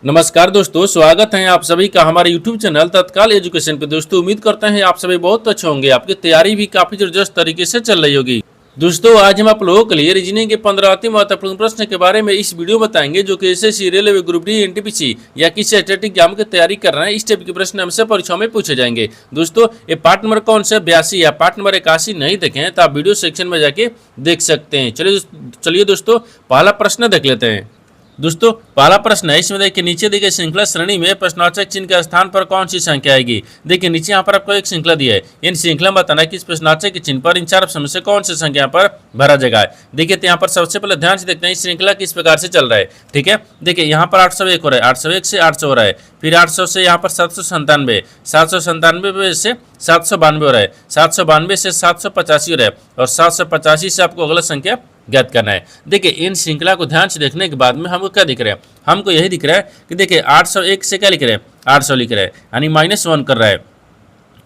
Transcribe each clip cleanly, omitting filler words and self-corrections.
नमस्कार दोस्तों, स्वागत है आप सभी का हमारे YouTube चैनल तत्काल एजुकेशन पे। दोस्तों उम्मीद करते हैं आप सभी बहुत अच्छे होंगे, आपकी तैयारी भी काफी जबरदस्त तरीके से चल रही होगी। दोस्तों आज हम आप लोगों के लिए रीजनिंग के 15 अति महत्वपूर्ण प्रश्न के बारे में इस वीडियो बताएंगे जो कि SSC, railway, group D, NTPC या किसी स्टैटिक एग्जाम की तैयारी कर रहे हैं। इस टाइप के प्रश्न हमसे परीक्षा में पूछे जाएंगे। दोस्तों ये पार्ट नंबर कौन सा 82 या पार्ट नंबर 81 नहीं देखे तो आप वीडियो सेक्शन में जाके देख सकते हैं। चलिए दोस्तों पहला प्रश्न देख लेते हैं। दोस्तों पहला प्रश्न है, इसमें देखिए नीचे दी गई श्रृंखला श्रेणी में प्रश्नवाचक चिन्ह के स्थान पर कौन सी संख्या आएगी। देखिए नीचे यहाँ पर आपको एक श्रृंखला दी है, इन श्रृंखला में बताना है कि इस प्रश्नवाचक के चिन्ह पर इन चार ऑप्शन में से कौन सी संख्या पर भरा जाएगा। देखिए तो यहाँ पर सबसे पहले ध्यान से देखते हैं श्रृंखला किस प्रकार से चल रहा है। ठीक है, देखिए यहाँ पर 801 हो रहा है, 801 से 800 हो रहा है, फिर 800 से यहाँ पर 797, 797 से 792 हो रहा है, 792 से 785 हो रहा है और 785 से आपको अगला संख्या ज्ञात करना है। देखिए इन श्रृंखला को ध्यान से देखने के बाद में हमको क्या दिख रहा है, हमको यही दिख रहा है कि देखिए 801 से क्या लिख रहे हैं, 800 लिख रहे हैं यानी -1 कर रहा है,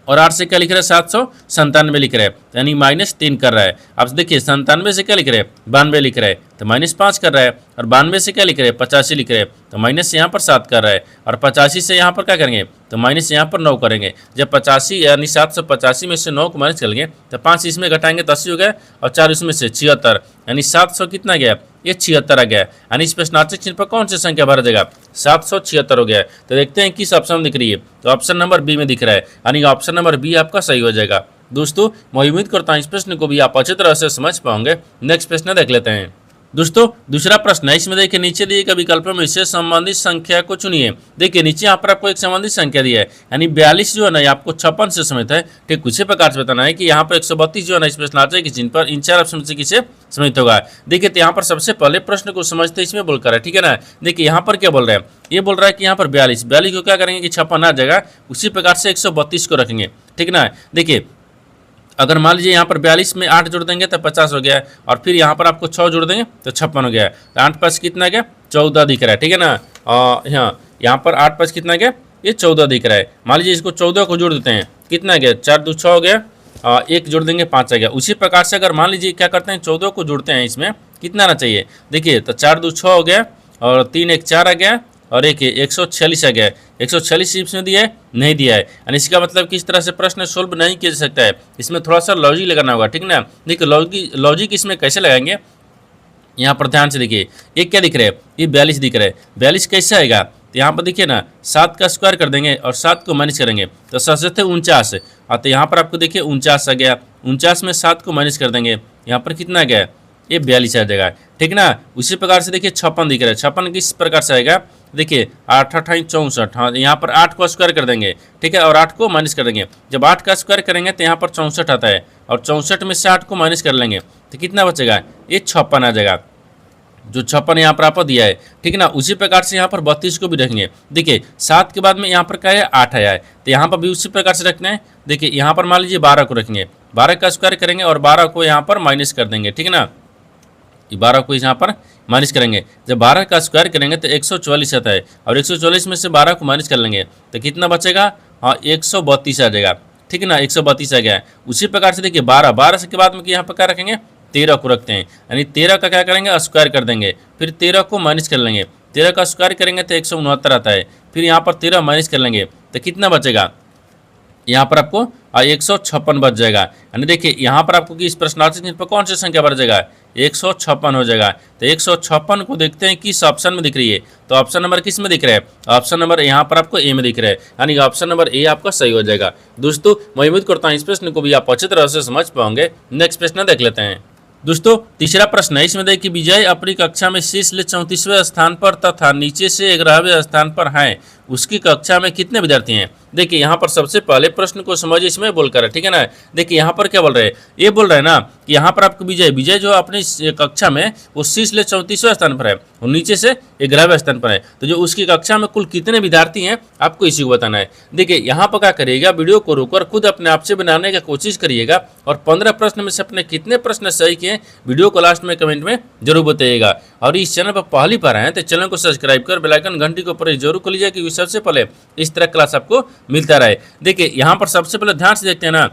और 8 से क्या लिख रहा है, 797 लिख रहा है यानी -3 कर रहा है। अब देखिए 97 से क्या लिख रहे हैं, 92 लिख रहा है तो -5 कर रहा है, और 92 से क्या लिख रहे हैं, 85 लिख रहे हैं तो माइनस यहाँ पर 7 कर रहा है, और 85 से यहाँ पर क्या करेंगे तो माइनस यहाँ पर 9 करेंगे। जब 85 यानी 785 में से 9 को माइनस करेंगे तो 5 इसमें घटाएंगे तो 80 हो गया, और 4 इसमें से 76 यानी 700 कितना गया, ये 76 आ गया। यानी इस प्रश्नार्थक चिन्ह पर कौन सी संख्या भरा जाएगा, 776 हो गया। तो देखते हैं किस ऑप्शन में दिख रही है, तो ऑप्शन नंबर बी में दिख रहा है यानी ऑप्शन नंबर बी आपका सही हो जाएगा। दोस्तों मैं उम्मीद करता हूँ इस प्रश्न को भी आप अच्छी तरह से समझ पाओगे। नेक्स्ट प्रश्न देख लेते हैं। दोस्तों दूसरा प्रश्न है, इसमें देखिए नीचे दिए गए विकल्पों में से संबंधित संख्या को चुनिए। देखिए नीचे यहाँ पर आपको एक संबंधित संख्या दी है यानी 42 जो है ना आपको 56 से समित है। ठीक उसी प्रकार से बताना है कि यहाँ पर 132 जो है ना इस प्रश्नार्थक के चिन्ह पर इन चार ऑप्शन से किसे समित होगा। देखिए तो यहाँ पर सबसे पहले प्रश्न को समझते इसमें बोलकर है, ठीक है ना। देखिए यहाँ पर क्या बोल रहे हैं, ये बोल रहा है कि यहाँ पर 42 को क्या करेंगे कि 56 आ जाएगा, उसी प्रकार से 132 को रखेंगे, ठीक ना। देखिए अगर मान लीजिए यहाँ पर 42 में 8 जोड़ देंगे तो 50 हो गया, और फिर यहाँ पर आपको 6 जोड़ देंगे तो 56 हो गया। तो 8 5 कितना गया, 14 दिख रहा है, ठीक है ना। यहाँ पर 8 5 कितना गया, ये 14 दिख रहा है। मान लीजिए इसको 14 को जोड़ देते हैं, कितना गया, 4 2 6 हो गया, 1 जोड़ देंगे 5 आ गया। उसी प्रकार से अगर मान लीजिए क्या करते हैं 14 को जोड़ते हैं, इसमें कितना आना चाहिए, देखिए तो 4 2 6 हो गया, और 3 1 4 आ गया, और एक 146 आ गया। 146 इसमें दिया है, नहीं दिया है, यानी इसका मतलब किस तरह से प्रश्न सोल्व नहीं किया जा सकता है, इसमें थोड़ा सा लॉजिक लगाना होगा, ठीक ना। देखिए लॉजिक इसमें कैसे लगाएंगे, यहाँ पर ध्यान से देखिए एक क्या दिख रहा है, ये 42 दिख रहा है। 42 कैसे आएगा, तो यहाँ पर देखिए ना 7 का स्क्वायर कर देंगे और 7 को माइनस करेंगे तो 7 थे 49, तो यहाँ पर आपको देखिए 49 आ गया। 49 में 7 को माइनस कर देंगे, यहाँ पर कितना आ गया, ये 42 आ जाएगा, ठीक ना। उसी प्रकार से देखिए 56 दिख रहा है। 56 किस प्रकार से आएगा, देखिए 8 8 64, हाँ यहाँ पर 8 को स्क्वायर कर देंगे, ठीक है, और 8 को माइनस कर देंगे। जब 8 का स्क्वायर करेंगे तो यहाँ पर 64 आता है, और 64 में से 8 को माइनस कर लेंगे तो कितना बचेगा, ये 56 आ जाएगा, जो 56 यहाँ पर आपको दिया है, ठीक है ना। उसी प्रकार से यहाँ पर 32 को भी रखेंगे। देखिए 7 के बाद में यहाँ पर क्या है, 8 आया है, तो यहाँ पर भी उसी प्रकार से रखना है। देखिए यहाँ पर मान लीजिए 12 को रखेंगे, 12 का स्क्वायर करेंगे और 12 को यहाँ पर माइनस कर देंगे, ठीक है ना। 12 को यहाँ पर माइनस करेंगे, जब 12 का स्क्वायर करेंगे तो 144 आता है, और 144 में से 12 को माइनस कर लेंगे तो कितना बचेगा, हाँ 132 आ जाएगा, ठीक है ना। 132 आ गया। उसी प्रकार से देखिए 12 के बाद में यहाँ पर क्या रखेंगे, 13 को रखते हैं, यानी 13 का क्या करेंगे, स्क्वायर कर देंगे, फिर 13 को माइनस कर लेंगे। 13 का स्क्वायर करेंगे तो 169 आता है, फिर यहाँ पर 13 माइनस कर लेंगे तो कितना बचेगा, यहाँ पर आपको 156 बच जाएगा। यानी देखिए यहाँ पर आपको कि इस प्रश्नार्थक चिन्ह पर कौन सी संख्या बच जाएगा, 156 हो जाएगा। तो 156 को देखते हैं किस ऑप्शन में दिख रही है, तो ऑप्शन नंबर किस में दिख रहा है, ऑप्शन नंबर यहाँ पर आपको ए में दिख रहा है, यानी ऑप्शन नंबर ए आपका सही हो जाएगा। दोस्तों मैं उम्मीद करता हूँ इस प्रश्न को भी आप अच्छी तरह से समझ पाओगे। नेक्स्ट प्रश्न देख लेते हैं। दोस्तों तीसरा प्रश्न है, इसमें देखिए विजय अपनी कक्षा में शीर्ष 34वें स्थान पर तथा नीचे से 11वें स्थान पर है, उसकी कक्षा में कितने विद्यार्थी हैं। देखिए यहाँ पर सबसे पहले प्रश्न को समझिए, इसमें बोलकर है, ठीक है ना। देखिए यहाँ पर क्या बोल रहे हैं, ये बोल रहे हैं ना कि यहाँ पर आपको विजय जो अपनी कक्षा में वो शीर्ष 34वें स्थान पर है और नीचे से 11वें स्थान पर है, तो जो उसकी कक्षा में कुल कितने विद्यार्थी हैं आपको इसी को बताना है। देखिए यहाँ पर क्या करिएगा, वीडियो को रोककर खुद अपने आप से बनाने की कोशिश करिएगा, और 15 प्रश्न में से अपने कितने प्रश्न सही किए वीडियो को लास्ट में कमेंट में जरूर बताइएगा। और इस चैनल पर पहली बार आए तो चैनल को सब्सक्राइब कर बेल आइकन घंटी को प्रेस जरूर कर लीजिए, क्योंकि सबसे पहले इस तरह क्लास आपको मिलता रहे। देखिए यहाँ पर सबसे पहले ध्यान से देखते हैं ना,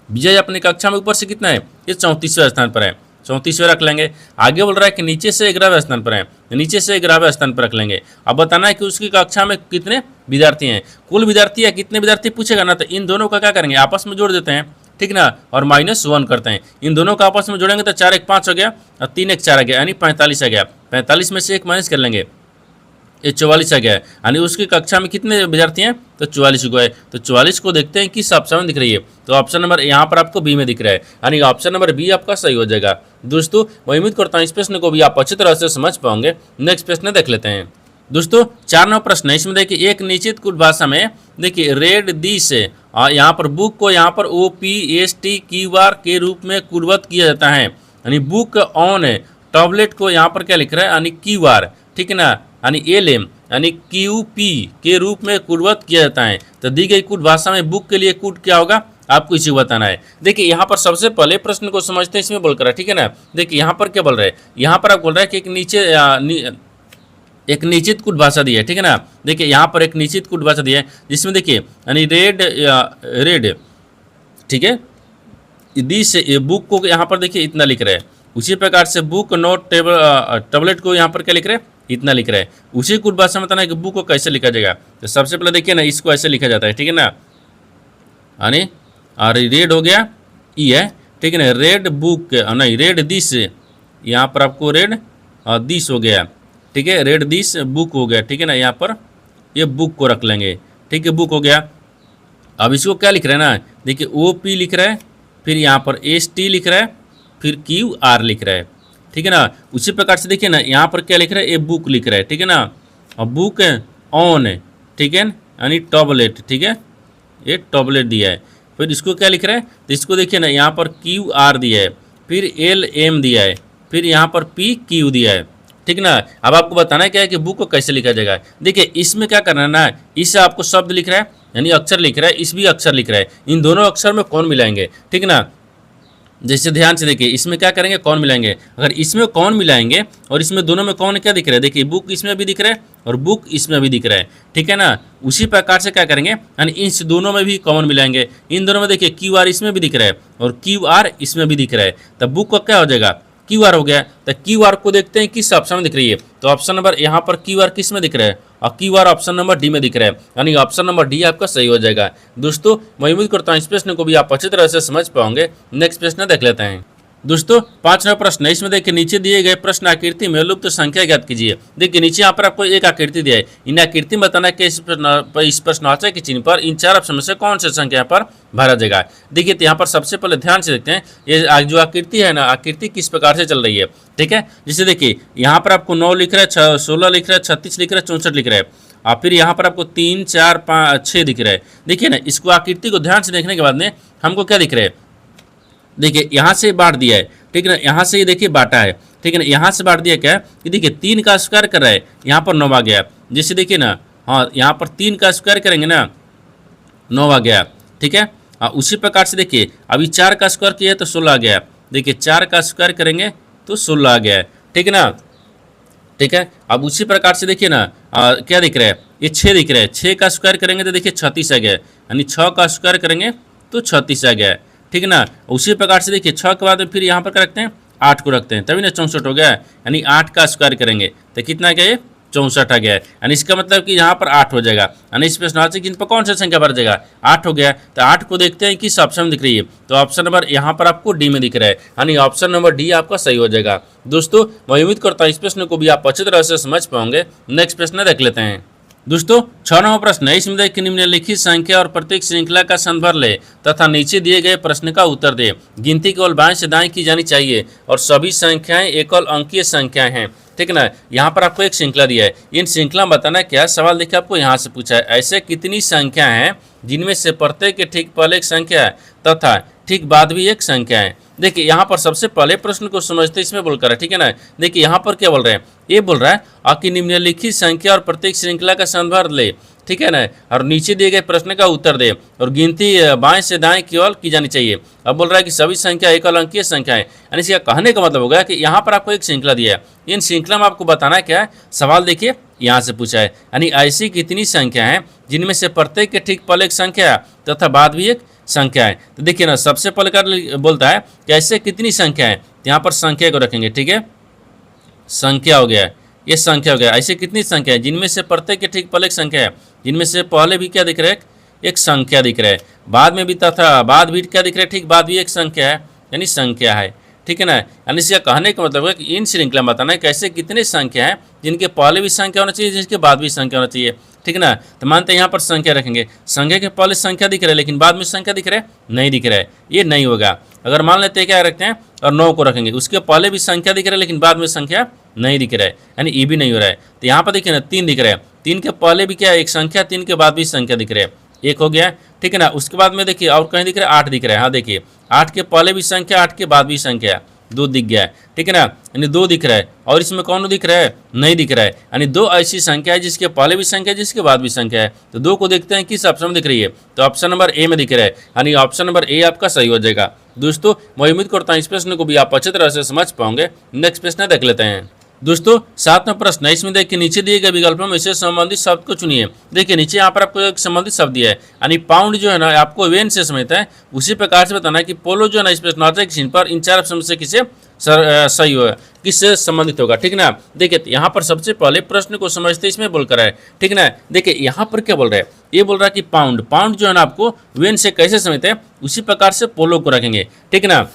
विजय अपनी कक्षा में ऊपर से कितना है, ये 34वें स्थान पर है। 34वें रख लेंगे। आगे बोल रहा है कि नीचे से 11वें स्थान पर है, नीचे से 11वें स्थान पर रख लेंगे। अब बताना है कि उसकी कक्षा में कितने विद्यार्थी हैं, कुल विद्यार्थी या कितने विद्यार्थी पूछेगा ना, तो इन दोनों का क्या करेंगे, आपस में जोड़ देते हैं, ठीक ना, और -1 करते हैं। इन दोनों का आपस में जोड़ेंगे तो 4 1 5 हो गया और 3 1 4 आ गया, यानी 45 आ गया। 45 में से 1 माइनस कर लेंगे, ये 44 आ गया है। यानी उसकी कक्षा में कितने विद्यार्थी हैं, तो 44 को है। तो 44 को देखते हैं किस ऑप्शन में दिख रही है, तो ऑप्शन नंबर यहाँ पर आपको बी में दिख रहा है, यानी ऑप्शन नंबर बी आपका सही हो जाएगा। दोस्तों मैं उम्मीद करता हूँ इस प्रश्न को भी आप अच्छी तरह से समझ पाओगे। नेक्स्ट प्रश्न देख लेते हैं। दोस्तों 4 नंबर प्रश्न है, इसमें देखिए एक निश्चित कुल भाषा में देखिए रेड दी से यहाँ पर बुक को यहाँ पर OPSTQR के रूप में कुलवत किया जाता है, यानी बुक ऑन टैबलेट को यहाँ पर क्या लिख रहा है, यानी QR, ठीक है ना, यानी LM यानी QP के रूप में कुलवत किया जाता है। तो दी गई कुल भाषा में बुक के लिए कुल क्या होगा, आपको इसी को बताना है। देखिए यहाँ पर सबसे पहले प्रश्न को समझते हैं, इसमें बोल कर, ठीक है ना। देखिए यहाँ पर क्या बोल रहे हैं, यहाँ पर आप बोल रहे हैं कि एक निश्चित कुल भाषा दी है, ठीक है ना। देखिए यहाँ पर एक निश्चित कुल भाषा दी है जिसमें देखिए यानी रेड, ठीक है, दिस बुक को यहाँ पर देखिए इतना लिख रहे हैं। उसी प्रकार से बुक नोट टैबलेट को यहाँ पर क्या लिख रहे हैं, इतना लिख रहे हैं। उसी कुल भाषा में बताना है कि बुक को कैसे लिखा जाएगा। तो सबसे पहले देखिए ना, इसको ऐसे लिखा जाता है, ठीक है ना, यानी और रेड हो गया ई है, ठीक है ना, रेड बुक नहीं रेड दिस, यहाँ पर आपको रेड दिस हो गया, ठीक है, रेड दिस बुक हो गया, ठीक है ना, यहाँ पर ये बुक को रख लेंगे, ठीक है, बुक हो गया। अब इसको क्या लिख रहे हैं ना, देखिए OP लिख रहा है, फिर यहाँ पर ST लिख रहा है, फिर QR लिख रहा है, ठीक है ना। उसी प्रकार से देखिए ना यहाँ पर क्या लिख रहा है, ये बुक लिख रहा है, ठीक है ना, और बुक ऑन, ठीक है, यानी टैबलेट, ठीक है, ये टैबलेट दिया है। फिर इसको क्या लिख रहा है, तो इसको देखिए ना यहाँ पर QR दिया है, फिर LM दिया है, फिर यहाँ पर PQ दिया है, ठीक ना। अब आपको बताना है क्या है कि बुक को कैसे लिखा जाएगा। देखिए इसमें क्या करना है ना, इससे आपको शब्द लिख रहा है यानी अक्षर लिख रहा है, इस भी अक्षर लिख रहा है, इन दोनों अक्षर में कौन मिलाएंगे, ठीक ना। जैसे ध्यान से देखिए इसमें क्या करेंगे, कौन मिलाएंगे। अगर इसमें कौन मिलाएंगे और इसमें दोनों में कौन क्या दिख रहा है, देखिए बुक इसमें भी दिख रहा है और बुक इसमें भी दिख रहा है, ठीक है ना। उसी प्रकार से क्या करेंगे, यानी इन दोनों में भी कॉमन मिलाएंगे। इन दोनों में देखिए QR इसमें भी दिख रहा है और QR इसमें भी दिख रहा है, तब बुक का क्या हो जाएगा, QR हो गया। तो QR को देखते हैं किस ऑप्शन में दिख रही है, तो ऑप्शन नंबर यहाँ पर QR किस में दिख रहा है, और QR ऑप्शन नंबर डी में दिख रहा है, यानी ऑप्शन नंबर डी आपका सही हो जाएगा। दोस्तों मैं उम्मीद करता हूँ इस प्रश्न को भी आप अच्छी तरह से समझ पाओगे। नेक्स्ट प्रश्न देख लेते हैं। दोस्तों 5 नंबर प्रश्न है, इसमें देखिए नीचे दिए गए प्रश्न आकृति में लुप्त संख्या ज्ञात कीजिए। देखिए नीचे यहाँ पर आपको एक आकृति दिया है, इन आकृति में बताना है कि इस प्रश्नवाचक के चिन्ह पर इन 4 ऑप्शन में से कौन से संख्या पर भरा जाएगा। देखिए तो यहाँ पर सबसे पहले ध्यान से देखते हैं, ये जो आकृति है ना, आकृति किस प्रकार से चल रही है, ठीक है। जैसे देखिए यहाँ पर आपको 9 लिख रहा है, 16 लिख रहा है, 36 लिख रहा है, 64 लिख रहा है, और फिर यहाँ पर आपको 3 4 5 6 दिख रहा है। देखिए ना, इसको आकृति को ध्यान से देखने के बाद में हमको क्या दिख रहा है, देखिए यहाँ से बांट दिया है, ठीक है ना, यहाँ से ये देखिए बांटा है, ठीक है ना, यहाँ से बांट दिया क्या है कि देखिए 3 का स्क्वायर कर रहा है, यहाँ पर 9 आ गया। जैसे देखिए ना, हाँ यहाँ पर 3 का स्क्वायर करेंगे ना, 9 आ गया, ठीक है। उसी प्रकार से देखिए अभी 4 का स्क्वायर किया तो 16 आ गया। देखिए 4 का स्क्वायर करेंगे तो 16 आ गया, ठीक है ना, ठीक है। अब उसी प्रकार से देखिए ना क्या दिख रहा है, ये 6 दिख रहा है, 6 का स्क्वायर करेंगे तो देखिए 36 आ गया, यानी 6 का स्क्वायर करेंगे तो 36 आ गया, ठीक है ना। उसी प्रकार से देखिए 6 के बाद फिर यहाँ पर क्या रखते हैं, 8 को रखते हैं, तभी ना 64 हो गया, यानी 8 का स्क्वायर करेंगे तो कितना आ गया, ये 64 आ गया है। यानी इसका मतलब कि यहाँ पर 8 हो जाएगा, यानी इस प्रश्न इन पर कौन सा संख्या भर जाएगा, 8 हो गया। तो 8 को देखते हैं किस ऑप्शन में दिख रही है, तो ऑप्शन नंबर यहाँ पर आपको डी में दिख रहा है, यानी ऑप्शन नंबर डी आपका सही हो जाएगा। दोस्तों मैं उम्मीद करता हूँ इस प्रश्न को भी आप अच्छी तरह से समझ पाओगे। नेक्स्ट प्रश्न देख लेते हैं। दोस्तों 6 नंबर प्रश्न है, इसमें देखिए निम्नलिखित संख्या और प्रत्येक श्रृंखला का संदर्भ ले तथा नीचे दिए गए प्रश्न का उत्तर दे। गिनती केवल बाएं से दाएं की जानी चाहिए और सभी संख्याएं एकल अंकीय संख्याएं हैं, ठीक है ना। यहाँ पर आपको एक श्रृंखला दिया है, इन श्रृंखला में बताना क्या सवाल देखिए आपको यहाँ से पूछा है, ऐसे कितनी संख्या हैं जिनमें से प्रत्येक के ठीक पहले एक संख्या है तथा ठीक बाद भी एक संख्या है। देखिए यहाँ पर सबसे पहले प्रश्न को समझते इसमें बोलकर है, ठीक है ना। देखिए यहाँ पर क्या बोल रहे हैं, ये बोल रहा है कि निम्नलिखित संख्या और प्रत्येक श्रृंखला का संदर्भ ले, ठीक है ना, और नीचे दिए गए प्रश्न का उत्तर दे और गिनती बाएं से दाएं केवल की जानी चाहिए। अब बोल रहा है कि सभी संख्या एकल अंकीय संख्या है, यानी इसका कहने का मतलब होगा कि यहाँ पर आपको एक श्रृंखला दिया है, इन श्रृंखला में आपको बताना है क्या है, सवाल देखिए यहाँ से पूछा है, यानी ऐसी कितनी संख्या है जिनमें से प्रत्येक के ठीक पहले एक संख्या तथा बाद भी एक संख्या है। तो देखिए ना सबसे पहले कर बोलता है कि ऐसे कितनी संख्या है, तो यहाँ पर संख्या को रखेंगे, ठीक है, संख्या हो गया, ये संख्या हो गया। ऐसे कितनी संख्या है जिनमें से प्रत्येक के ठीक पहले एक संख्या है, जिनमें से पहले भी क्या दिख रहा है, एक संख्या दिख रहा है, बाद में भी तथा बाद भी क्या दिख रहा है, ठीक बाद भी एक संख्या है, यानी संख्या है, ठीक है ना। यानी इसका कहने का मतलब है कि इन श्रृंखला में बताना है कैसे कितने संख्या है जिनके पहले भी संख्या होना चाहिए, जिसके बाद भी संख्या होना चाहिए, ठीक है ना। तो मानते हैं यहाँ पर संख्या रखेंगे, संख्या के पहले संख्या दिख रहा है लेकिन बाद में संख्या दिख रहा है, नहीं दिख रहा है, ये नहीं होगा। अगर मान लेते हैं क्या रखते हैं और 9 को रखेंगे, उसके पहले भी संख्या दिख रहा है लेकिन बाद में संख्या नहीं दिख रहा है, यानी ये भी नहीं हो रहा है। तो यहाँ पर देखिए ना 3 दिख रहा है, 3 के पहले भी क्या है एक संख्या, 3 के बाद भी संख्या दिख रहा है, एक हो गया, ठीक है ना। उसके बाद में देखिए और कहीं दिख रहा है 8 दिख रहा है, हाँ देखिए 8 के पहले भी संख्या, 8 के बाद भी संख्या, 2 दिख गया है, ठीक है ना, यानी 2 दिख रहा है। और इसमें कौन दिख रहा है, नहीं दिख रहा है, यानी 2 ऐसी संख्या है जिसके पहले भी संख्या है, जिसके बाद भी संख्या है। तो 2 को देखते हैं किस ऑप्शन में दिख रही है, तो ऑप्शन नंबर ए में दिख रहा है, यानी ऑप्शन नंबर ए आपका सही हो जाएगा। दोस्तों मैं उम्मीद करता हूँ इस प्रश्न को भी आप अच्छी तरह से समझ पाओगे। नेक्स्ट प्रश्न देख लेते हैं। दोस्तों 7वां प्रश्न है, इसमें देखिए नीचे दिए गए विकल्पों में से संबंधित शब्द को चुनिए। देखिए नीचे यहाँ पर आपको एक संबंधित शब्द दिया है, यानी पाउंड जो है ना आपको वेन से समझता है, उसी प्रकार से बताना है कि पोलो जो है ना इस प्रश्नार्थक चिन्ह पर इन 4 ऑप्शन से किसे सही होगा, किससे संबंधित होगा, ठीक है ना। देखिए यहाँ पर सबसे पहले प्रश्न को समझते इसमें बोल कर है, ठीक है ना। देखिए यहाँ पर क्या बोल रहा है, ये बोल रहा है कि पाउंड, पाउंड जो है ना आपको वेन से कैसे समझते हैं, उसी प्रकार से पोलो को रखेंगे, ठीक है ना।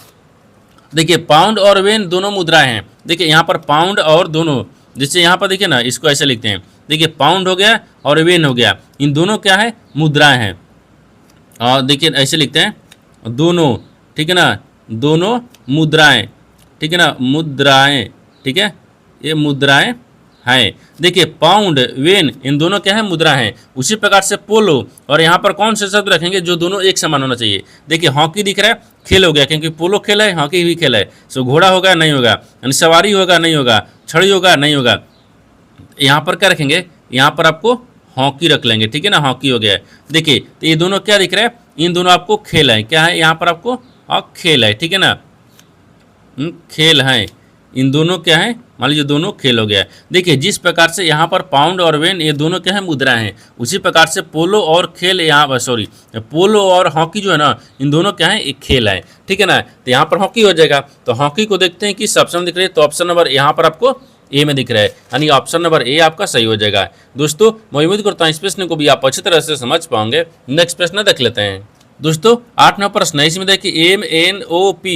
देखिए पाउंड और वेन दोनों मुद्राएं हैं, देखिए यहाँ पर पाउंड और दोनों, जैसे यहाँ पर देखिए ना इसको ऐसे लिखते हैं, देखिए पाउंड हो गया और वेन हो गया, इन दोनों क्या है, मुद्राएं हैं। और देखिए ऐसे लिखते हैं दोनों, ठीक है ना, दोनों मुद्राएं, ठीक है ना, मुद्राएं, ठीक है, ये मुद्राएं हैं। देखिए पाउंड वेन इन दोनों क्या है, मुद्रा हैं। उसी प्रकार से पोलो, और यहाँ पर कौन से शब्द रखेंगे जो दोनों एक समान होना चाहिए। देखिए हॉकी दिख रहा है, खेल हो गया क्योंकि पोलो खेल है, हॉकी भी खेल है। सो घोड़ा होगा, नहीं होगा, यानी सवारी होगा, नहीं होगा, छड़ी होगा, नहीं होगा। यहाँ पर क्या रखेंगे, यहाँ पर आपको हॉकी रख लेंगे, ठीक है ना, हॉकी हो गया है। देखिए तो ये दोनों क्या दिख रहा है, इन दोनों आपको खेल है, क्या है यहाँ पर आपको खेल है, ठीक है ना, खेल है, इन दोनों क्या है, मान लीजिए दोनों खेल हो गया। देखिए जिस प्रकार से यहाँ पर पाउंड और वेन ये दोनों क्या है, मुद्रा हैं, उसी प्रकार से पोलो और खेल यहाँ सॉरी पोलो और हॉकी जो है ना इन दोनों क्या है, एक खेल है, ठीक है ना। तो यहाँ पर हॉकी हो जाएगा। तो हॉकी को देखते हैं किस ऑप्शन दिख रही है, तो ऑप्शन नंबर यहाँ पर आपको ए में दिख रहा है, यानी ऑप्शन नंबर ए आपका सही हो जाएगा। दोस्तों मैं उम्मीद करता हूँ इस प्रश्न को भी आप अच्छी तरह से समझ पाओगे। नेक्स्ट प्रश्न देख लेते हैं। दोस्तों 8वां प्रश्न है, इसमें देखिए MNOP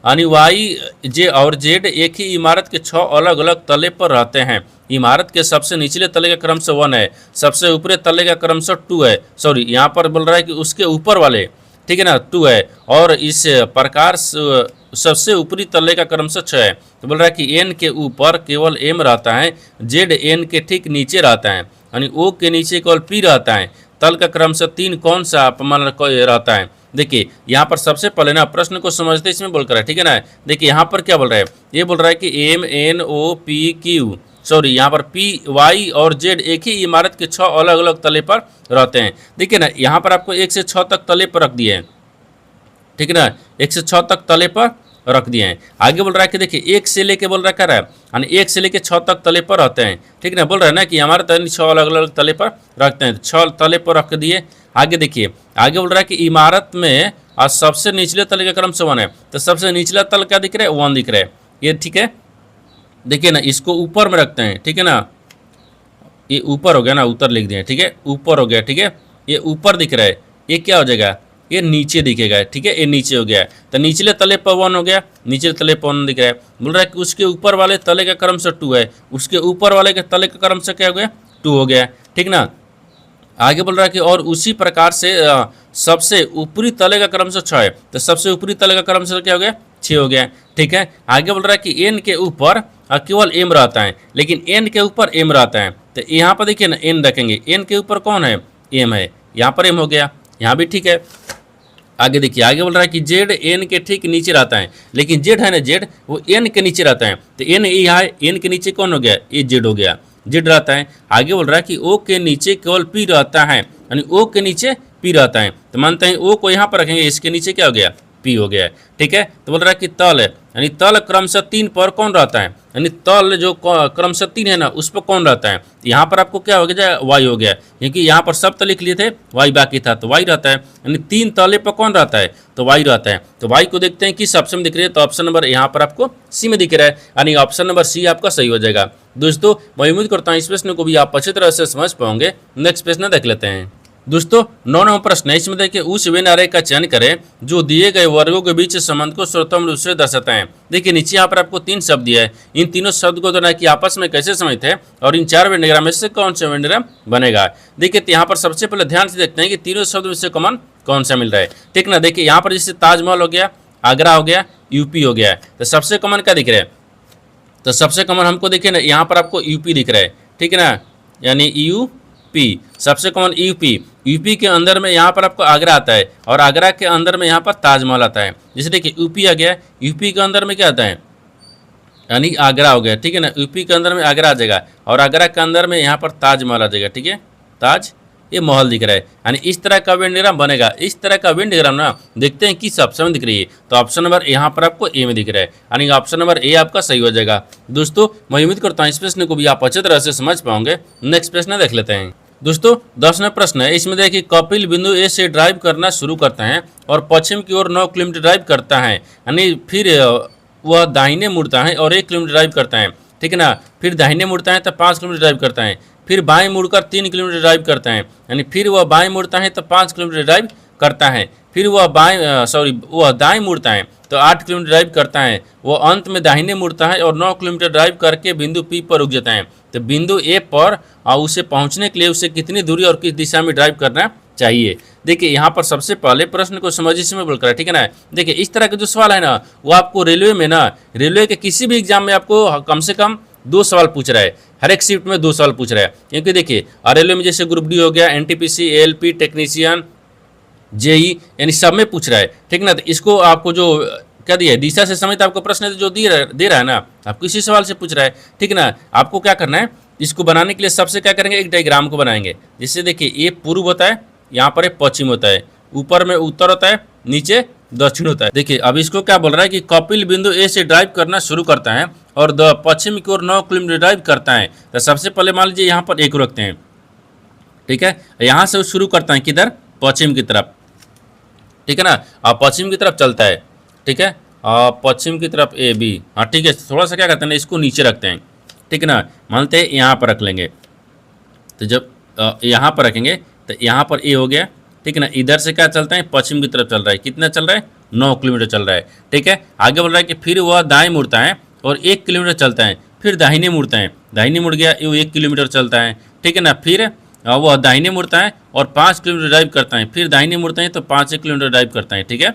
यानी Y J और Z एक ही इमारत के 6 अलग अलग तले पर रहते हैं। इमारत के सबसे निचले तले का क्रम से 1 है, सबसे ऊपरी तले का क्रम से 2 है, सॉरी यहाँ पर बोल रहा है कि उसके ऊपर वाले, ठीक है ना, 2 है, और इस प्रकार सबसे ऊपरी तले का क्रम से 6 है। तो बोल रहा है कि N के ऊपर केवल M रहता है, Z N के ठीक नीचे रहता है, यानी O के नीचे केवल P रहता है, तल का क्रम से 3 कौन सा मान रहता है। देखिए यहाँ पर सबसे पहले ना प्रश्न को समझते इसमें बोल कर है, ठीक है ना। देखिए यहाँ पर क्या बोल रहा है, ये बोल रहा है कि MNOPQ सॉरी यहाँ पर P Y और Z एक ही इमारत के 6 अलग अलग तले पर रहते हैं। देखिए ना यहाँ पर आपको 1 से 6 तक तले पर रख दिए हैं, ठीक है ना, 1 से 6 तक तले पर रख दिए हैं। आगे बोल रहा है कि देखिए 1 से लेके बोल रखा है, यानी 1 से लेके 6 तक तले पर रहते हैं, ठीक है ना। बोल रहा है ना कि हमारे तले 6 अलग अलग तले पर रखते हैं, 6 तले पर रख दिए। आगे देखिए आगे बोल रहा है कि इमारत में और सबसे निचले तले का क्रम से 1 है, तो सबसे निचला तल क्या दिख रहा है, 1 दिख रहा है, ये ठीक है। देखिए ना इसको ऊपर में रखते हैं, ठीक है ना, ये ऊपर हो गया ना, ऊपर लिख दिए, ठीक है, ऊपर हो गया, ठीक है, ये ऊपर दिख रहा है, ये क्या हो जाएगा, ये नीचे दिखेगा, ठीक है, ये नीचे हो गया। तो निचले तले पर 1 हो गया, निचले तले पर 1 दिख रहा है। बोल रहा है कि उसके ऊपर वाले तले का क्रम से 2 है, उसके ऊपर वाले के तले का क्रम से क्या हो गया, 2 हो गया, ठीक ना। आगे बोल रहा है कि और उसी प्रकार से सबसे ऊपरी तले का क्रम से 6 है, तो सबसे ऊपरी तले का क्रम से क्या हो गया, 6 हो गया, ठीक है। आगे बोल रहा है कि N के ऊपर केवल M रहता है, लेकिन N के ऊपर M रहता है, तो यहाँ पर देखिए ना N रखेंगे, N के ऊपर कौन है, M है, यहाँ पर M हो गया, यहाँ भी ठीक है। आगे देखिए आगे बोल रहा है कि Z N के ठीक नीचे रहता है, लेकिन Z है ना Z वो N के नीचे रहता है, तो N यहाँ है, N के नीचे कौन हो गया, ये Z हो गया, Z रहता है। आगे बोल रहा है कि O के नीचे केवल P रहता है, यानी O के नीचे P रहता है, तो मानते हैं O को यहाँ पर रखेंगे, इसके नीचे क्या हो गया, पी हो गया। ठीक है, तो बोल रहा है कि तल है, यानी तल क्रमशः 3 पर कौन रहता है, यानी तल जो क्रमशः 3 है ना उस पर कौन रहता है। तो यहाँ पर आपको क्या हो गया, वाई हो गया, क्योंकि यहाँ पर सब तो लिख लिए थे, वाई बाकी था तो वाई रहता है, यानी 3 तले पर कौन रहता है, तो वाई रहता है। तो वाई को देखते हैं किस ऑप्शन में दिख रही है, तो ऑप्शन नंबर यहाँ पर आपको सी में दिख रहा है, यानी ऑप्शन नंबर सी आपका सही हो जाएगा। दोस्तों मैं उम्मीद करता हूँ इस प्रश्न को भी आप अच्छी तरह से समझ पाओगे। नेक्स्ट प्रश्न देख लेते हैं। दोस्तों 9 नंबर प्रश्न है, इसमें देखिए उस वेन आरेख का चयन करें जो दिए गए वर्गों के बीच संबंध को सर्वोत्तम रूप से दर्शाता है। देखिए नीचे यहाँ पर आपको 3 शब्द दिया है, इन तीनों शब्द को जो है कि आपस में कैसे समझित है और इन 4 वेन डायग्राम में से कौन सा वेन डायग्राम बनेगा। देखिए तो यहाँ पर सबसे पहले ध्यान से देखते हैं कि तीनों शब्द में से कॉमन कौन सा मिल रहा है। ठीक ना, देखिए यहाँ पर जैसे ताजमहल हो गया, आगरा हो गया, यूपी हो गया, तो सबसे कॉमन क्या दिख रहा है, तो सबसे कॉमन हमको देखिए ना यहाँ पर आपको यूपी दिख रहा है। ठीक है ना, यानी यूपी सबसे कॉमन यूपी। यूपी के अंदर में यहाँ पर आपको आगरा आता है और आगरा के अंदर में यहाँ पर ताजमहल आता है। जैसे देखिए यूपी आ गया, यूपी के अंदर में क्या आता है, यानी आगरा हो गया। ठीक है ना, यूपी के अंदर में आगरा आ जाएगा और आगरा के अंदर में यहाँ पर ताजमहल आ जाएगा। ठीक है, ताज ये महल दिख रहा है, यानी इस तरह का वेन डायग्राम बनेगा। इस तरह का वेन डायग्राम ना देखते हैं किस ऑप्शन में दिख रही है, तो ऑप्शन नंबर यहाँ पर आपको ए में दिख रहा है, यानी ऑप्शन नंबर ए आपका सही हो जाएगा। दोस्तों मैं उम्मीद करता हूँ इस प्रश्न को भी आप अच्छी तरह से समझ पाओगे। नेक्स्ट प्रश्न देख लेते हैं। दोस्तों 10वां प्रश्न है, इसमें देखिए कपिल बिंदु ए से ड्राइव करना शुरू करता है और पश्चिम की ओर 9 किलोमीटर ड्राइव करता है, यानी फिर वह दाहिने मुड़ता है और 1 किलोमीटर ड्राइव करता है। ठीक है ना, फिर दाहिने मुड़ता है तो 5 किलोमीटर ड्राइव करता है, फिर बाएं मुड़कर 3 किलोमीटर ड्राइव करता है, यानी फिर वह बाएं मुड़ता है तो 5 किलोमीटर ड्राइव करता है, फिर वह वह दाएं मुड़ता है तो 8 किलोमीटर ड्राइव करता है, वो अंत में दाहिने मुड़ता है और 9 किलोमीटर ड्राइव करके बिंदु पी पर रुक जाता है। तो बिंदु ए पर उसे पहुंचने के लिए उसे कितनी दूरी और किस दिशा में ड्राइव करना चाहिए। देखिए यहाँ पर सबसे पहले प्रश्न को समझिए, इसमें बोलकर ठीक है ना। देखिए इस तरह के जो सवाल है ना वो आपको रेलवे में ना, रेलवे के किसी भी एग्जाम में आपको कम से कम 2 सवाल पूछ रहा है, हर एक शिफ्ट में 2 सवाल पूछ रहा है। क्योंकि देखिए रेलवे में जैसे ग्रुप डी हो गया, एनटीपीसी, एएलपी, टेक्नीशियन, जेई, यानी सब में पूछ रहा है। ठीक ना, तो इसको आपको जो क्या दिया है, दिशा से समेत आपको प्रश्न जो दे रहा है ना, आपको इसी सवाल से पूछ रहा है। ठीक है ना, आपको क्या करना है, इसको बनाने के लिए सबसे क्या करेंगे, एक डायग्राम को बनाएंगे। जैसे देखिए ये पूर्व होता है, यहाँ पर पश्चिम होता है, ऊपर में उत्तर होता है, नीचे दक्षिण होता है। देखिए अब इसको क्या बोल रहा है कि कपिल बिंदु ए से ड्राइव करना शुरू करता है और पश्चिम की ओर 9 किलोमीटर ड्राइव करता है। तो सबसे पहले मान लीजिए यहाँ पर 1 रखते हैं। ठीक है, यहाँ से शुरू करता है किधर, पश्चिम की तरफ। ठीक है ना, पश्चिम की तरफ चलता है। ठीक है, पश्चिम की तरफ ए बी, हाँ ठीक है, थोड़ा सा क्या करते हैं ना, इसको नीचे रखते हैं। ठीक है ना, मानते हैं यहाँ पर रख लेंगे, तो जब यहाँ पर रखेंगे तो यहाँ पर ए हो गया। ठीक है ना, इधर से क्या चलता है, पश्चिम की तरफ चल रहा है, कितना चल रहा है, 9 किलोमीटर चल रहा है। ठीक है, आगे बोल रहा है कि फिर वह दाएं मुड़ता है और 1 किलोमीटर चलता है, फिर दाहिने मुड़ता है, दाहिने मुड़ गया वो 1 किलोमीटर चलता है। ठीक है ना, फिर वह दाहिने मुड़ता है और 5 किलोमीटर ड्राइव करता है, फिर दाहिने मुड़ते हैं तो 5 किलोमीटर ड्राइव करता है। ठीक है,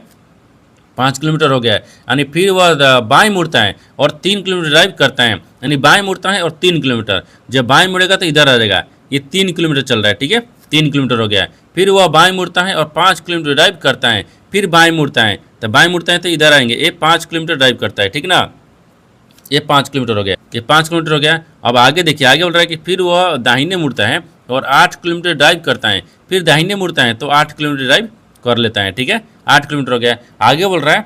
5 किलोमीटर हो गया है, यानी फिर वह बाएं मुड़ता है और 3 किलोमीटर ड्राइव करता है, यानी बाएं मुड़ता है और 3 किलोमीटर, जब बाएं मुड़ेगा तो इधर आ जाएगा, ये 3 किलोमीटर चल रहा है। ठीक है, 3 किलोमीटर हो गया है, फिर वह बाएं मुड़ता है और 5 किलोमीटर ड्राइव करता है, फिर बाएं मुड़ता है, तो बाएं मुड़ता है तो इधर आएंगे, ये 5 किलोमीटर ड्राइव करता है। ठीक ना, ये 5 किलोमीटर हो गया, ये 5 किलोमीटर हो गया। अब आगे देखिए, आगे बोल रहा है कि फिर वह दाहिने मुड़ता है और 8 किलोमीटर ड्राइव करता है, फिर दाहिने मुड़ता है तो 8 किलोमीटर ड्राइव कर लेता है। ठीक है, 8 किलोमीटर हो गया। आगे बोल रहा है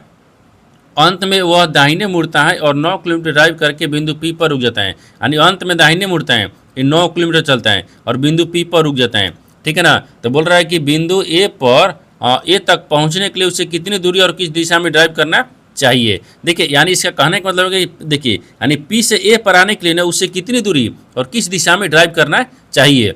अंत में वह दाहिने मुड़ता है और 9 किलोमीटर ड्राइव करके बिंदु पी पर रुक जाता है, यानी अंत में दाहिने मुड़ता है, ये 9 किलोमीटर चलता है और बिंदु पी पर रुक जाता है। ठीक है ना, तो बोल रहा है कि बिंदु ए पर ए तक पहुंचने के लिए उसे कितनी दूरी और किस दिशा में ड्राइव करना चाहिए। देखिए यानी इसका कहने का मतलब है कि देखिए यानी पी से ए पर आने के लिए ना उससे कितनी दूरी और किस दिशा में ड्राइव करना चाहिए।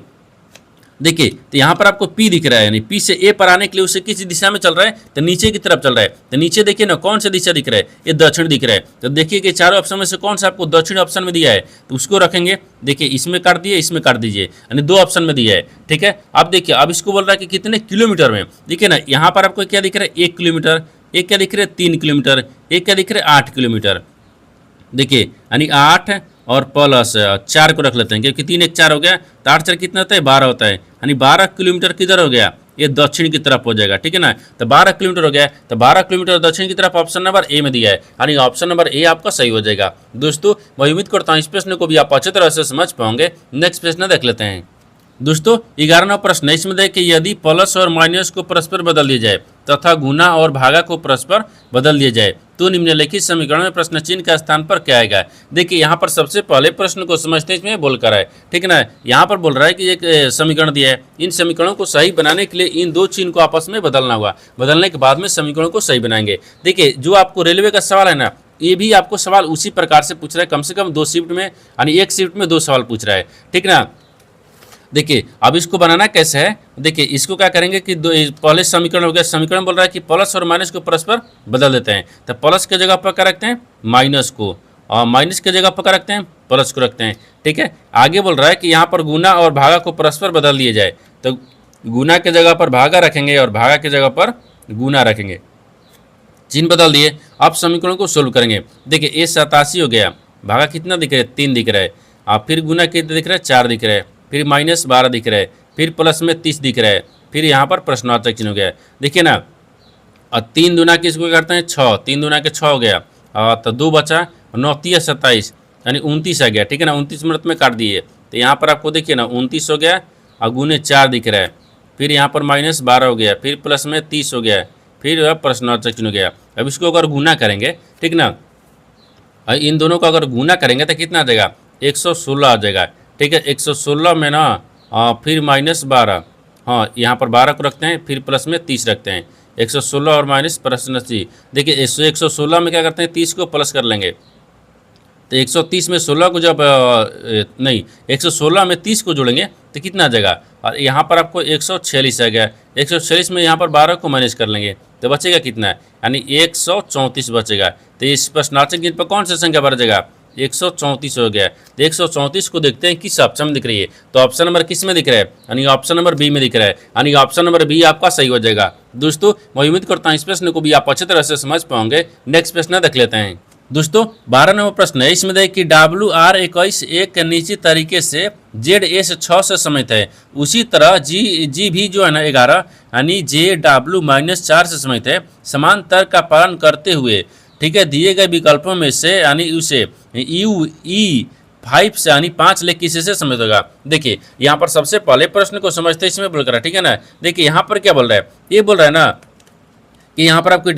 देखिए तो यहाँ पर आपको पी दिख रहा है, यानी पी से ए पर आने के लिए उसे किस दिशा में चल रहा है, तो नीचे की तरफ चल रहा है। तो नीचे देखिए ना कौन सा दिशा दिख रहा है, ये दक्षिण दिख रहा है। तो देखिए कि चारों ऑप्शन में से कौन सा आपको दक्षिण ऑप्शन में दिया है, तो उसको रखेंगे। देखिए इसमें काट दिए, इसमें काट दीजिए, यानी 2 ऑप्शन में दिया है। ठीक है, अब देखिए अब इसको बोल रहा है कि कितने किलोमीटर में। देखिए ना यहाँ पर आपको क्या दिख रहा है, 1 किलोमीटर, एक क्या दिख रहा है 3 किलोमीटर, एक क्या दिख रहा है 8 किलोमीटर। देखिए यानी 8 और प्लस 4 को रख लेते हैं, क्योंकि 3 1 4 हो गया, तो 8 4 कितना होता है 12 होता है, यानी 12 किलोमीटर किधर हो गया, ये दक्षिण की तरफ हो जाएगा। ठीक है ना, तो 12 किलोमीटर हो गया, तो 12 किलोमीटर दक्षिण की तरफ ऑप्शन नंबर ए में दिया है, यानी ऑप्शन नंबर ए आपका सही हो जाएगा। दोस्तों मैं उम्मीद करता हूँ इस प्रश्न को भी आप अच्छी तरह से समझ पाओगे। नेक्स्ट प्रश्न देख लेते हैं। दोस्तों 11वां प्रश्न है, इसमें देखिए यदि प्लस और माइनस को परस्पर बदल दिया जाए तथा गुना और भागा को परस्पर बदल दिया जाए तो निम्नलिखित समीकरण में प्रश्न चिन्ह के स्थान पर क्या आएगा। देखिए यहाँ पर सबसे पहले प्रश्न को समझते हैं, इसमें बोलकर है, ठीक है ना। यहाँ पर बोल रहा है कि एक समीकरण दिया है, इन समीकरणों को सही बनाने के लिए इन दो चिन्ह को आपस में बदलना होगा, बदलने के बाद में समीकरणों को सही बनाएंगे। देखिए जो आपको रेलवे का सवाल है ना, ये भी आपको सवाल उसी प्रकार से पूछ रहा है, कम से कम 2 शिफ्ट में, यानी एक शिफ्ट में 2 सवाल पूछ रहा है, ठीक ना। देखिए अब इसको बनाना कैसे है, देखिए इसको क्या करेंगे कि पहले समीकरण हो गया, समीकरण बोल रहा है कि प्लस और माइनस को परस्पर बदल देते हैं, तो प्लस के जगह पर क्या रखते हैं, माइनस को, और माइनस के जगह पर क्या रखते हैं, प्लस को रखते हैं, ठीक है। आगे बोल रहा है कि यहाँ पर गुना और भागा को परस्पर बदल दिया जाए, तो गुना के जगह पर भागा रखेंगे और भागा के जगह पर गुना रखेंगे, चिन्ह बदल दिए। अब समीकरण को सोल्व करेंगे। देखिए ये 87 हो गया, भागा कितना दिख रहा है, 3 दिख रहा है, और फिर गुना कितना दिख रहा है, 4 दिख रहा है, फिर माइनस 12 दिख रहा है, फिर प्लस में 30 दिख रहा है, फिर यहाँ पर प्रश्नार्थक चिन्ह हो गया। देखिए ना, और 3 दूना किसको करते हैं, 6, 3 दूना के 6 हो गया, तो 2 बचा, 9 3 27, यानी 29 आ गया, ठीक है ना। 29 मिनट में काट दिए, तो यहाँ पर आपको देखिए ना 29 हो गया, और गुने 4 दिख रहा है, फिर यहाँ पर माइनस 12 हो गया, फिर प्लस में 30 हो गया, फिर प्रश्नार्थक चिन्ह हो गया। अब इसको अगर गुना करेंगे, ठीक ना, इन दोनों को अगर गुना करेंगे तो कितना आ जाएगा, 116 आ जाएगा, ठीक है। 116 में ना फिर माइनस 12, हाँ यहाँ पर 12 को रखते हैं, फिर प्लस में 30 रखते हैं, 116 और माइनस प्रश्नार्थक। देखिए 116 में क्या करते हैं, 30 को प्लस कर लेंगे, तो 130 में 16 को जब नहीं 116 में 30 को जोड़ेंगे तो कितना आ जाएगा, और यहाँ पर आपको 146 आ गया, 146 में यहाँ पर 12 को माइनस कर लेंगे तो बचेगा कितना, यानी 134 बचेगा। तो इस प्रश्नार्थक चिन्ह पर कौन सा संख्या बढ़ जाएगा, 134 हो गया। तो 134 को देखते हैं किस ऑप्शन में दिख रही है, तो ऑप्शन नंबर किस में दिख रहा है, यानी ऑप्शन नंबर बी में दिख रहा है, यानी ऑप्शन नंबर बी आपका सही हो जाएगा। दोस्तों मैं उम्मीद करता हूँ इस प्रश्न को भी आप अच्छी तरह से समझ पाओगे। नेक्स्ट प्रश्न देख लेते हैं। दोस्तों 12 नंबर प्रश्न है, इसमें देखिए कि WR21 एक निश्चित तरीके से ZS6 से समित है, उसी तरह जी भी जो है ना 11 यानी JW-4 से समित है, समान तर्क का पालन करते हुए, ठीक है, दिए गए विकल्पों में से यानी उसे UE5 से यानी 5 लेख किसी से समित होगा। देखिए यहाँ पर सबसे पहले प्रश्न को समझते हैं, इसमें बोल कर, ठीक है ना। देखिए यहाँ पर क्या बोल रहा है, ये बोल रहा है ना कि यहाँ पर आपको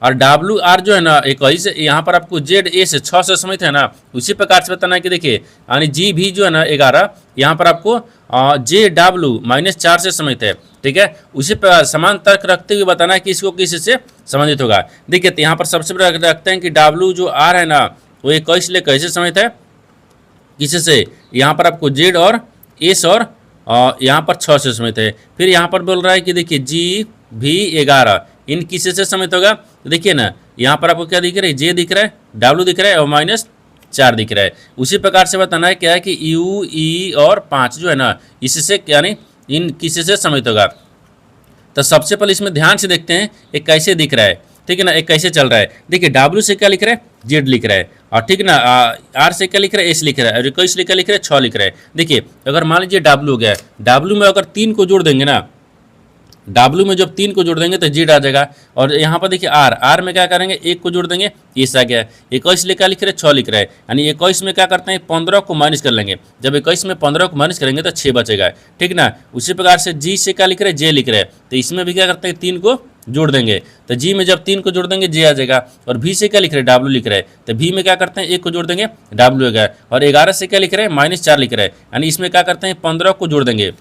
और WR जो है ना 21 यहाँ पर आपको ZS6 से समित है ना, उसी प्रकार से बताना है कि देखिए यानी जी भी जो है ना 11 यहाँ पर आपको JW-4 से समित है, ठीक है। उसी पर समान तर्क रखते हुए बताना है कि इसको किसी से संबंधित होगा। देखिए तो यहाँ पर सबसे पहले रखते हैं कि W जो R है ना वो 21 ले कैसे समित है, किसी से, यहाँ पर आपको Z और S और यहाँ पर 6 से समित है। फिर यहाँ पर बोल रहा है कि देखिए जी भी 11 इन किसी से समित होगा, तो देखिए ना यहाँ पर आपको क्या दिख रहा है, जे दिख रहा है, W दिख रहा है और -4 दिख रहा है। उसी प्रकार से बताना है क्या है कि U E और 5 जो है ना इससे यानी इन किसी से समित होगा। तो सबसे पहले इसमें ध्यान से देखते हैं एक कैसे दिख रहा है, ठीक है ना, एक कैसे चल रहा है। देखिए W से क्या लिख रहा है, Z लिख रहा है, और ठीक ना R से क्या लिख रहा है, S लिख रहा है, और 21 से क्या लिख रहा है, 6 लिख रहा है। देखिए अगर मान लीजिए W हो गया, W में अगर 3 को जोड़ देंगे ना, W में जब 3 को जोड़ देंगे तो Z आ जाएगा, और यहाँ पर देखिए R में क्या करेंगे, 1 को जोड़ देंगे, S आ गया। 21 ले क्या लिख रहे हैं, 6 लिख रहा है, यानी 21 में क्या करते हैं 15 को माइनस कर लेंगे, जब 21 में 15 को माइनस करेंगे तो 6 बचेगा, ठीक ना। उसी प्रकार से G से क्या लिख रहे हैं, J लिख रहे हैं, तो इसमें भी क्या करते हैं 3 को जोड़ देंगे, तो G में जब 3 को जोड़ देंगे J आ जाएगा। और V से क्या लिख रहे हैं, W लिख रहे हैं, तो V में क्या करते हैं 1 को जोड़ देंगे, W हो गया। और 11 से क्या लिख रहे हैं, -4 लिख रहे हैं, यानी इसमें क्या करते हैं 15 को जोड़ देंगे,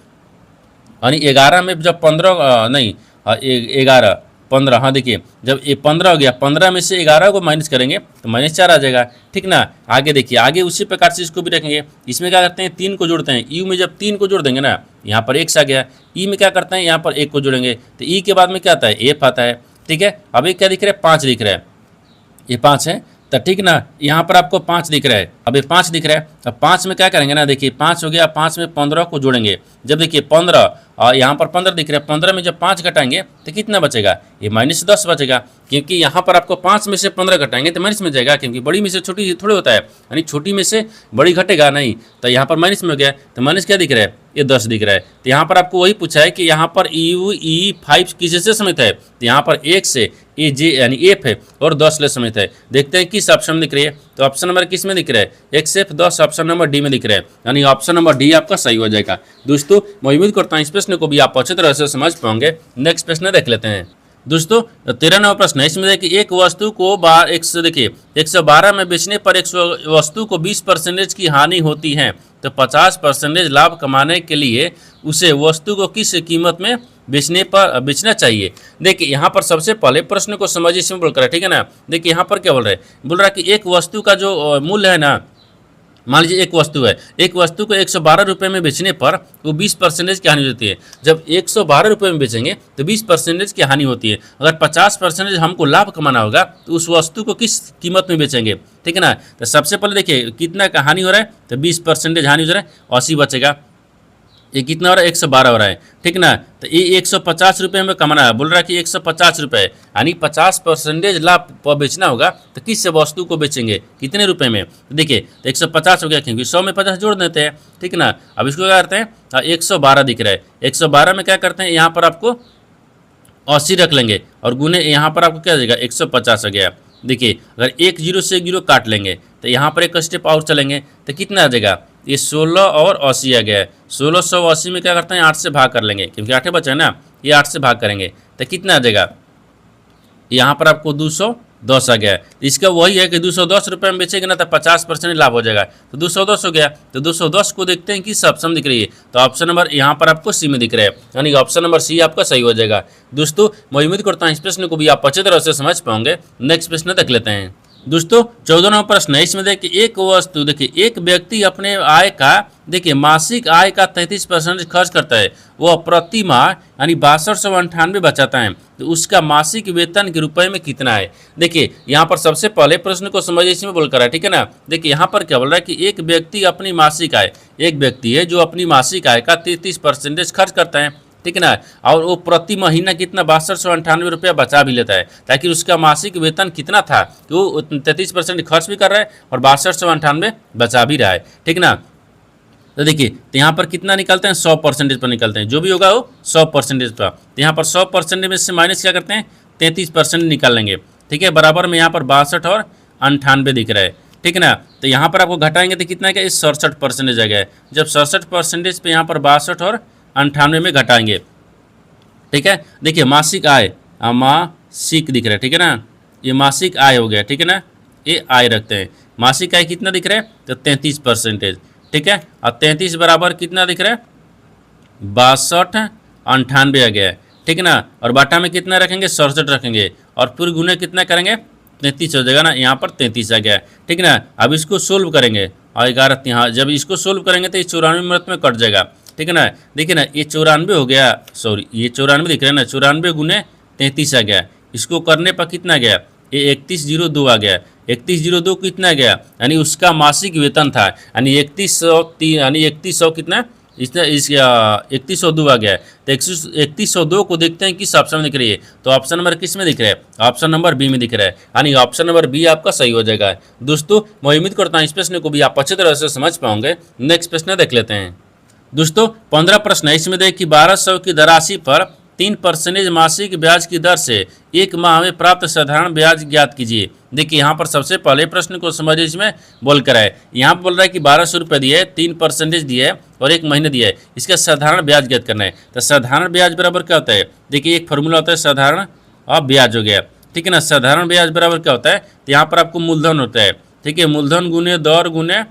यानी 11 में जब 15 नहीं 11 15, हाँ देखिए जब ये 15 हो गया, 15 में से 11 को माइनस करेंगे तो -4 आ जाएगा, ठीक ना। आगे देखिए आगे उसी प्रकार से इसको भी रखेंगे। इसमें क्या करते हैं 3 को जोड़ते हैं, यू में जब 3 को जोड़ देंगे ना, यहाँ पर x आ गया, ई में क्या करते हैं यहाँ पर 1 को जोड़ेंगे, तो ई के बाद में क्या आता है एफ आता है, ठीक है। अब ये क्या दिख रहा है 5 दिख रहा है, ये 5 है, तो ठीक ना, यहाँ पर आपको 5 दिख रहा है, अब ये 5 दिख रहा है। अब 5 में क्या करेंगे ना, देखिए 5 हो गया, 5 में 15 को जोड़ेंगे, जब देखिए 15 और यहाँ पर 15 दिख रहा है, 15 में जब 5 घटाएंगे तो कितना बचेगा, ये -10 बचेगा, क्योंकि यहाँ पर आपको 5 में से 15 घटाएंगे तो माइनस में जाएगा, क्योंकि बड़ी में से छोटी थोड़ी होता है, यानी छोटी में से बड़ी घटेगा नहीं, तो यहाँ पर माइनस में हो गया, तो माइनस क्या दिख रहा है, ये 10 दिख रहा है। तो यहाँ पर आपको वही पूछा है कि यहाँ पर UE5 किसी से समित है, तो यहाँ पर 1 से ये J यानी F है और 10 ले समित है। देखते हैं किस ऑप्शन में दिख रही है, तो ऑप्शन नंबर किस में दिख रहा है, x F 10, option number D में दिख रहा है, यानी ऑप्शन नंबर डी आपका सही हो जाएगा। दोस्तों मैं उम्मीद करता हूँ इस प्रश्न को भी आप अच्छी तरह से समझ पाओगे। नेक्स्ट प्रश्न देख लेते हैं। दोस्तों 13 नंबर प्रश्न है, इसमें देखिए एक वस्तु को 112 में बेचने पर एक वस्तु को 20% की हानि होती है, तो 50% लाभ कमाने के लिए उसे वस्तु को किस कीमत में बेचना चाहिए। देखिए यहाँ पर सबसे पहले प्रश्न को समझिए, इसमें बोल कर है, ठीक है ना। देखिए यहाँ पर क्या बोल रहा है, बोल रहा है कि एक वस्तु का जो मूल्य है ना, मान लीजिए एक वस्तु है, एक वस्तु को 112 रुपये में बेचने पर वो 20% की हानि होती है। जब 112 रुपये में बेचेंगे तो 20% की हानि होती है। अगर 50% हमको लाभ कमाना होगा तो उस वस्तु को किस कीमत में बेचेंगे, ठीक है ना। तो सबसे पहले देखिए कितना का हानि हो रहा है, तो 20% हानि हो रहा है, 80 बचेगा। ये कितना हो रहा है, 112 हो रहा है, ठीक ना। तो ये 150 रुपये में कमाना है, बोल रहा है कि 150 रुपये, यानी 50% लाभ बेचना होगा। तो किस वस्तु को बेचेंगे, कितने रुपए में, तो देखिए तो 150 हो गया, क्योंकि 100 में 50 जोड़ देते हैं, ठीक ना। अब इसको क्या करते हैं, 112 दिख रहा है, 112 में क्या करते हैं, यहाँ पर आपको 80 रख लेंगे और गुने यहाँ पर आपको क्या देगा, 150 आ गया। देखिए अगर एक जीरो से एक जीरो काट लेंगे तो यहाँ पर एक स्टेप और चलेंगे तो कितना आ जाएगा, ये 16 और 80 आ गया है। 1680 में क्या करते हैं, 8 से भाग कर लेंगे, क्योंकि 8 बचा है ना, ये 8 से भाग करेंगे तो कितना आ जाएगा, यहाँ पर आपको 210 आ गया है। इसका वही है कि 210 रुपये में बेचेंगे ना तो 50% लाभ हो जाएगा, तो 210 हो गया। तो 210 को देखते हैं किस ऑप्शन दिख रही है, तो ऑप्शन नंबर यहाँ पर आपको सी में दिख रहा है, यानी ऑप्शन नंबर सी आपका सही हो जाएगा। दोस्तों मैं उम्मीद करता हूँ इस प्रश्न को भी आप अच्छे तरह से समझ पाओगे। नेक्स्ट प्रश्न देख लेते हैं। दोस्तों 14 नंबर प्रश्न है, इसमें देखिए एक वस्तु, देखिए एक व्यक्ति अपने आय का, देखिए मासिक आय का 33% खर्च करता है, वह प्रति माह यानी 6298 बचाता है, तो उसका मासिक वेतन के रुपए में कितना है। देखिए यहाँ पर सबसे पहले प्रश्न को समझिए, इसमें बोल कर है, ठीक है ना। देखिए यहाँ पर क्या बोल रहा है कि एक व्यक्ति अपनी मासिक आय, एक व्यक्ति है जो अपनी मासिक आय का 33% खर्च करता है, ठीक है ना, और वो प्रति महीना कितना 6298 रुपया बचा भी लेता है, ताकि उसका मासिक वेतन कितना था, तो वो 33% खर्च भी कर रहा है और 6298 बचा भी रहा है, ठीक ना। तो देखिए तो यहाँ पर कितना निकलते हैं, 100% पर निकलते हैं, जो भी होगा वो 100% पर। तो यहाँ पर 100% में से माइनस क्या करते हैं, 33% निकाल लेंगे, ठीक है। बराबर में यहाँ पर 62 और 98 दिख रहा है, ठीक है ना। तो यहाँ पर आपको घटाएंगे तो कितना क्या, 67% आ गया है। जब 67% पे यहाँ पर 62 और 98 में घटाएंगे, ठीक है। देखिए मासिक आय, मासिक दिख रहा है, ठीक है ना, ये मासिक आय हो गया, ठीक है ना, ये आय रखते हैं। मासिक आय कितना दिख रहा है, तो 33%, ठीक है। और 33 बराबर कितना दिख रहा है, 6298 आ गया है, ठीक है ना। और बाटा में कितना रखेंगे, 67 रखेंगे, और फिर गुने कितना करेंगे, 33 हो जाएगा ना, यहाँ पर 33 आ गया है, ठीक है ना। अब इसको सोल्व करेंगे और 11 यहाँ, जब इसको सोल्व करेंगे तो ये 94 मिनट में कट जाएगा, ठीक है ना। देखिए ना ये 94 हो गया, सॉरी ये 94 दिख रहा है ना, 94 गुने 33 आ गया। इसको करने पर कितना गया, ये 3102 आ गया। 3102 कितना गया, यानी उसका मासिक वेतन था, यानी 3100 कितना, इसने 3102 आ गया है। तो 3102 को देखते हैं किस ऑप्शन में दिख रही है, तो ऑप्शन नंबर किस में दिख रहा है, ऑप्शन नंबर बी में दिख रहा है, यानी ऑप्शन नंबर बी आपका सही हो जाएगा। दोस्तों मैं उम्मीद करता हूँ इस प्रश्न को भी आप अच्छे तरह से समझ पाओगे। नेक्स्ट प्रश्न देख लेते हैं। दोस्तों 15 प्रश्न है, इसमें देखिए 1200 की धनराशि पर 3% मासिक ब्याज की दर से एक माह में प्राप्त साधारण ब्याज ज्ञात कीजिए। देखिए यहाँ पर सबसे पहले प्रश्न को समझिए, इसमें बोल कर है, यहाँ पर बोल रहा है कि 1200 रुपये दिए, 3% दिए है और एक महीने दिया है, इसका साधारण ब्याज ज्ञात करना है। तो साधारण ब्याज बराबर क्या होता है, देखिए एक फॉर्मूला होता है साधारण और ब्याज हो गया, ठीक है ना। साधारण ब्याज बराबर क्या होता है, तो यहाँ पर आपको मूलधन होता है, ठीक है, मूलधन गुने दर गुने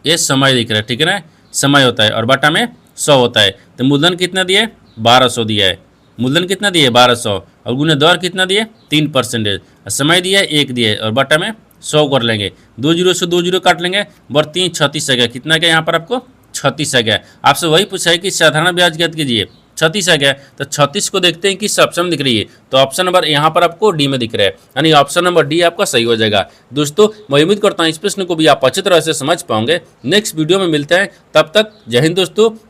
ये समय दिख रहा है, ठीक है ना, समय होता है, और बाटा में 100 होता है। तो मूलधन कितना दिए, 1200 दिया है, मूलधन कितना दिए 1200, और गुने दर कितना दिए 3%, समय दिया 1 दिए, और बाटा में 100 कर लेंगे, 2 जीरो से 2 जीरो काट लेंगे, बर 3 36 आ गया। कितना गया यहाँ पर आपको 36 आ गया। आपसे वही पूछा है कि साधारण ब्याज ज्ञात कीजिए, 36 आ गया। तो 36 को देखते हैं किस ऑप्शन में दिख रही है, तो ऑप्शन नंबर यहाँ पर आपको डी में दिख रहा है, यानी ऑप्शन नंबर डी आपका सही हो जाएगा। दोस्तों मैं उम्मीद करता हूँ इस प्रश्न को भी आप अच्छी तरह से समझ पाओगे। नेक्स्ट वीडियो में मिलते हैं, तब तक जय हिंद।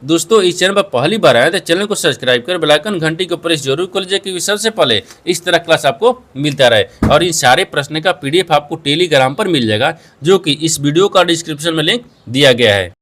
दोस्तों इस चैनल पर पहली बार आए तो चैनल को सब्सक्राइब कर बेल आइकन घंटी को प्रेस जरूर कर लीजिए, क्योंकि सबसे पहले इस तरह क्लास आपको मिलता रहे। और इन सारे प्रश्न का PDF आपको टेलीग्राम पर मिल जाएगा, जो कि इस वीडियो का डिस्क्रिप्शन में लिंक दिया गया है।